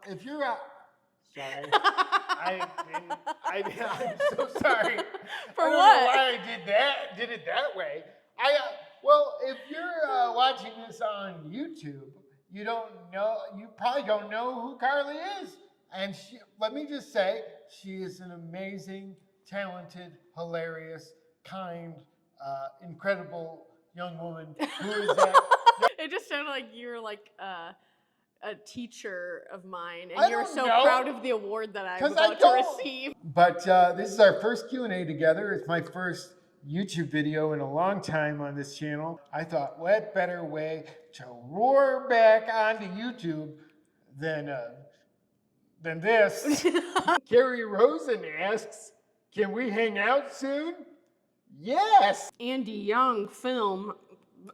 If you're sorry, I'm so sorry. For I don't what? know why I did it that way. Well, if you're watching this on YouTube, you probably don't know who Karlee is. And let me just say, she is an amazing, talented, hilarious, kind, incredible young woman who is It just sounded like you were like a teacher of mine, I and you're don't so know. proud of the award that I'm 'Cause I about to don't. receive. But this is our first Q&A together. It's my first YouTube video in a long time on this channel. I thought, what better way to roar back onto YouTube than this? Carrie Rosen asks, can we hang out soon? Yes. Andy Young film,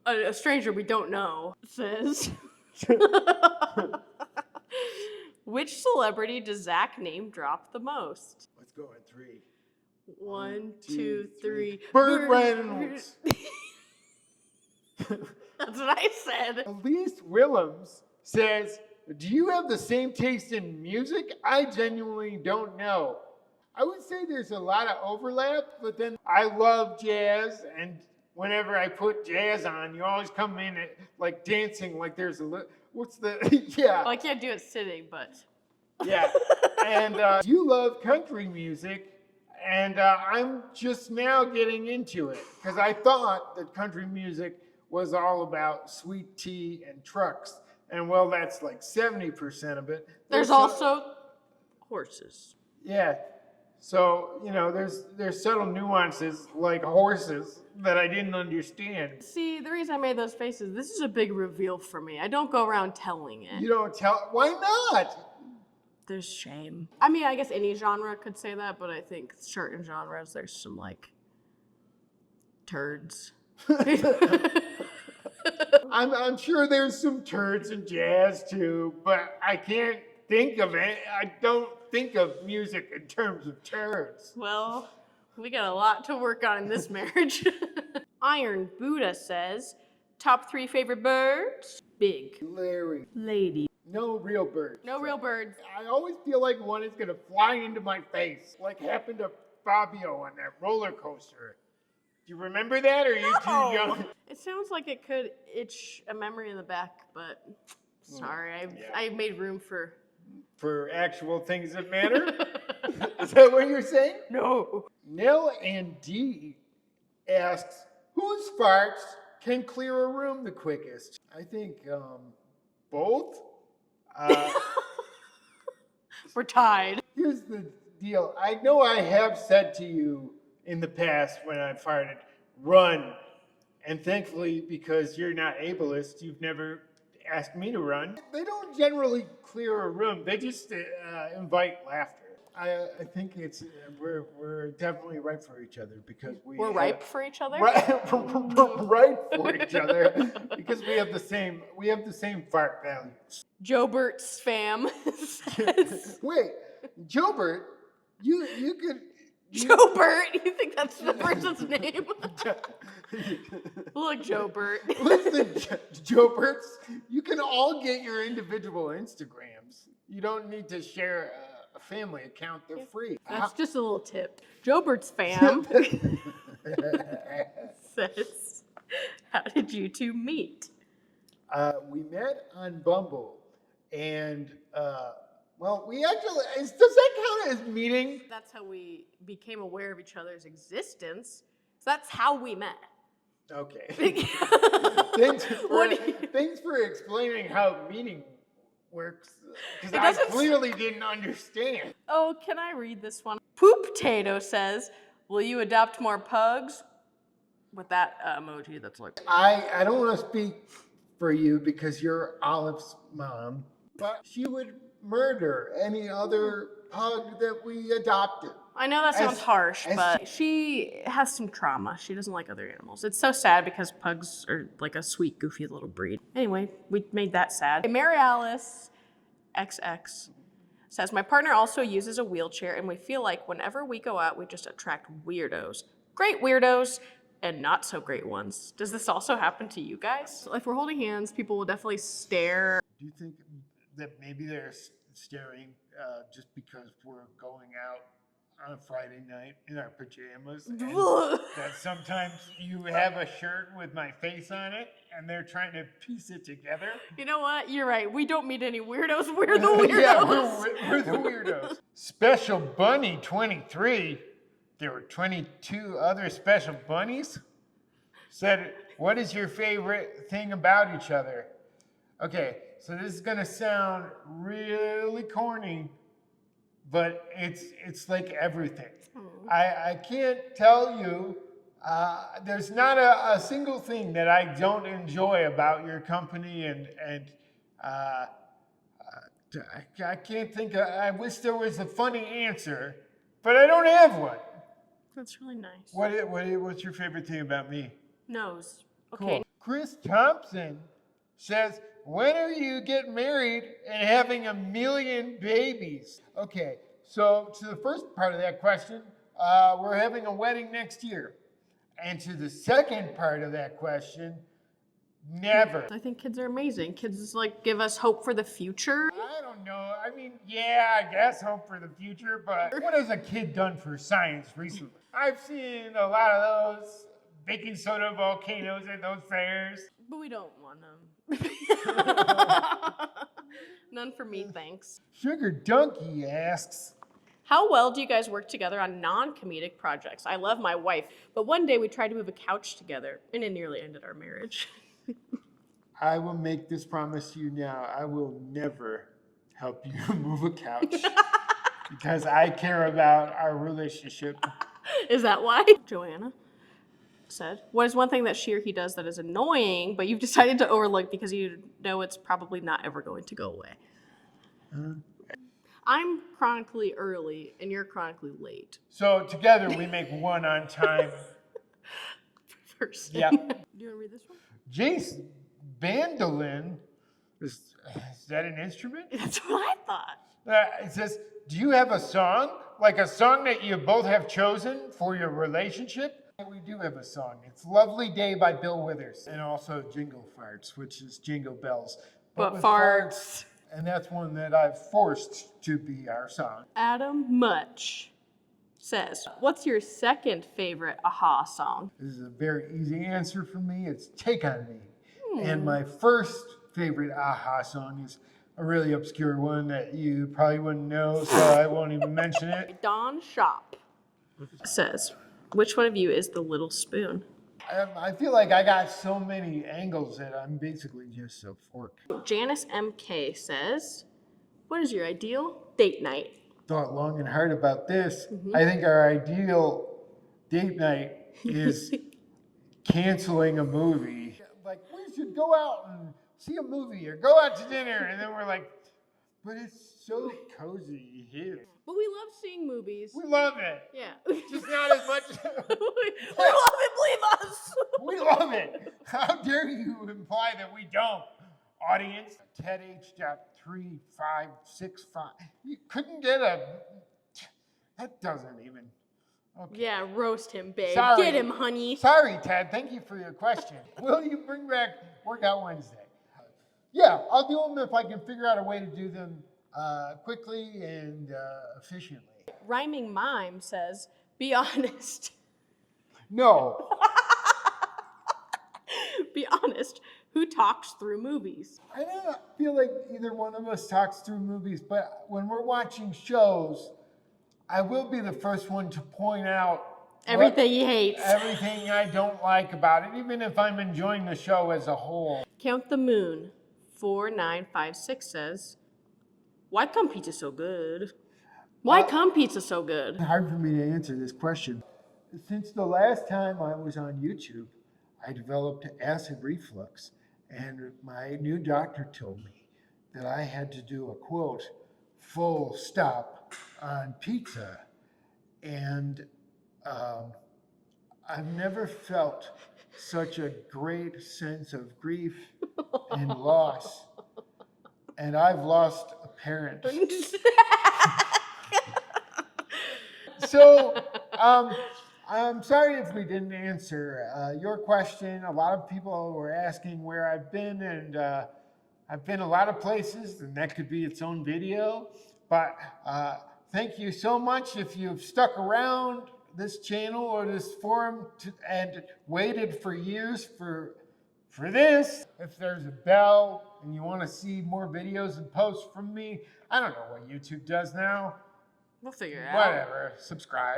a stranger we don't know, says, which celebrity does Zach name drop the most? Let's go in 3. 1, 2, 3. Burt Reynolds. That's what I said. Elise Willems says, do you have the same taste in music? I genuinely don't know. I would say there's a lot of overlap, but then I love jazz, and whenever I put jazz on, you always come in at, like dancing like there's yeah. Well, I can't do it sitting, but. Yeah. And you love country music, and I'm just now getting into it because I thought that country music was all about sweet tea and trucks. And well, that's like 70% of it. There's also horses. Yeah. So, there's subtle nuances like horses that I didn't understand. See, the reason I made those faces, this is a big reveal for me. I don't go around telling it. You don't tell, why not? There's shame. I mean, I guess any genre could say that, but I think certain genres, there's some, like, turds. I'm sure there's some turds in jazz too, but I can't think of it. I don't think of music in terms of turds. Well, we got a lot to work on in this marriage. Iron Buddha says, top 3 favorite birds? Big. Larry. Lady. No real birds. No real birds. I always feel like one is going to fly into my face, like happened to Fabio on that roller coaster. Do you remember that, or are you too young? It sounds like it could itch a memory in the back, but sorry, I made room for actual things that matter? Is that what you're saying? No. Nell and D asks, whose farts can clear a room the quickest? I think both. We're tied. Here's the deal. I know I have said to you in the past when I farted, run. And thankfully, because you're not ableist, you've never asked me to run. They don't generally clear a room. They just invite laughter. I think we're definitely right for each other because we're ripe for each other. Right for each other because we have the same fart values. Jobert's fam says. Wait, Jobert, you could. Jobert? You think that's the person's name? Look, Jobert. Listen, Joberts, you can all get your individual Instagrams. You don't need to share a family account. They're free. That's just a little tip. Jobert's fam says, how did you two meet? We met on Bumble, and we actually, does that count as meeting? That's how we became aware of each other's existence. So that's how we met. Okay. Thanks for explaining how meeting works, because I clearly didn't understand. Oh, can I read this one? Poop Potato says, will you adopt more pugs? With that emoji that's like... I don't want to speak for you because you're Olive's mom, but she would murder any other pug that we adopted. I know that sounds harsh, but she has some trauma. She doesn't like other animals. It's so sad because pugs are like a sweet, goofy little breed. Anyway, we made that sad. Mary Alice XX says, my partner also uses a wheelchair, and we feel like whenever we go out, we just attract weirdos. Great weirdos and not so great ones. Does this also happen to you guys? If we're holding hands, people will definitely stare. Do you think that maybe they're staring just because we're going out on a Friday night in our pajamas. And that sometimes you have a shirt with my face on it and they're trying to piece it together. You know what? You're right. We don't meet any weirdos. We're the weirdos. Yeah, we're the weirdos. Special Bunny 23. There were 22 other special bunnies. Said, what is your favorite thing about each other? Okay, so this is gonna sound really corny, but it's like everything. I can't tell you, there's not a single thing that I don't enjoy about your company, and I can't think, I wish there was a funny answer, but I don't have one. That's really nice. What's your favorite thing about me? Nose. Okay. Cool. Chris Thompson says, when are you getting married and having 1 million babies? Okay, so to the first part of that question, we're having a wedding next year. And to the second part of that question, never. I think kids are amazing. Kids like give us hope for the future. I don't know. I mean, yeah, I guess hope for the future, but what has a kid done for science recently? I've seen a lot of those baking soda volcanoes at those fairs. But we don't want them. None for me, thanks. Sugar Donkey asks, how well do you guys work together on non-comedic projects? I love my wife, but one day we tried to move a couch together, and it nearly ended our marriage. I will make this promise to you now. I will never help you move a couch because I care about our relationship. Is that why? Joanna said, what is one thing that she or he does that is annoying, but you've decided to overlook because you know it's probably not ever going to go away? I'm chronically early, and you're chronically late. So together we make one on time. Person. Yeah. Do you want to read this one? Jace Bandolin, is that an instrument? That's what I thought. It says, do you have a song? Like a song that you both have chosen for your relationship? We do have a song. It's Lovely Day by Bill Withers. And also Jingle Farts, which is Jingle Bells. But with farts. And that's one that I've forced to be our song. Adam Much says, what's your second favorite Aha song? This is a very easy answer for me. It's Take On Me. And my first favorite Aha song is a really obscure one that you probably wouldn't know, so I won't even mention it. Don Shop says, which one of you is the little spoon? I feel like I got so many angles that I'm basically just a fork. Janice MK says, what is your ideal date night? Thought long and hard about this. I think our ideal date night is canceling a movie. Like, we should go out and see a movie or go out to dinner. And then we're like, but it's so cozy here. But we love seeing movies. We love it. Yeah. Just not as much. we love it, believe us. We love it. How dare you imply that we don't? Audience, Ted H.3565. You couldn't get that doesn't even. Okay. Yeah, roast him, babe. Sorry. Get him, honey. Sorry, Ted. Thank you for your question. Will you bring back Workout Wednesday? Yeah, I'll do them if I can figure out a way to do them quickly and efficiently. Rhyming Mime says, be honest. No. Be honest. Who talks through movies? I don't feel like either one of us talks through movies, but when we're watching shows, I will be the first one to point out everything he hates. Everything I don't like about it, even if I'm enjoying the show as a whole. Count the Moon 4956 says, why come pizza so good? Why come pizza so good? It's hard for me to answer this question. Since the last time I was on YouTube, I developed acid reflux, and my new doctor told me that I had to do a, quote, full stop on pizza. And I've never felt such a great sense of grief and loss. And I've lost a parent. So, I'm sorry if we didn't answer your question. A lot of people were asking where I've been, and I've been a lot of places, and that could be its own video. But thank you so much if you've stuck around this channel or this forum and waited for years for this. If there's a bell and you want to see more videos and posts from me, I don't know what YouTube does now. We'll figure it out. Whatever, subscribe.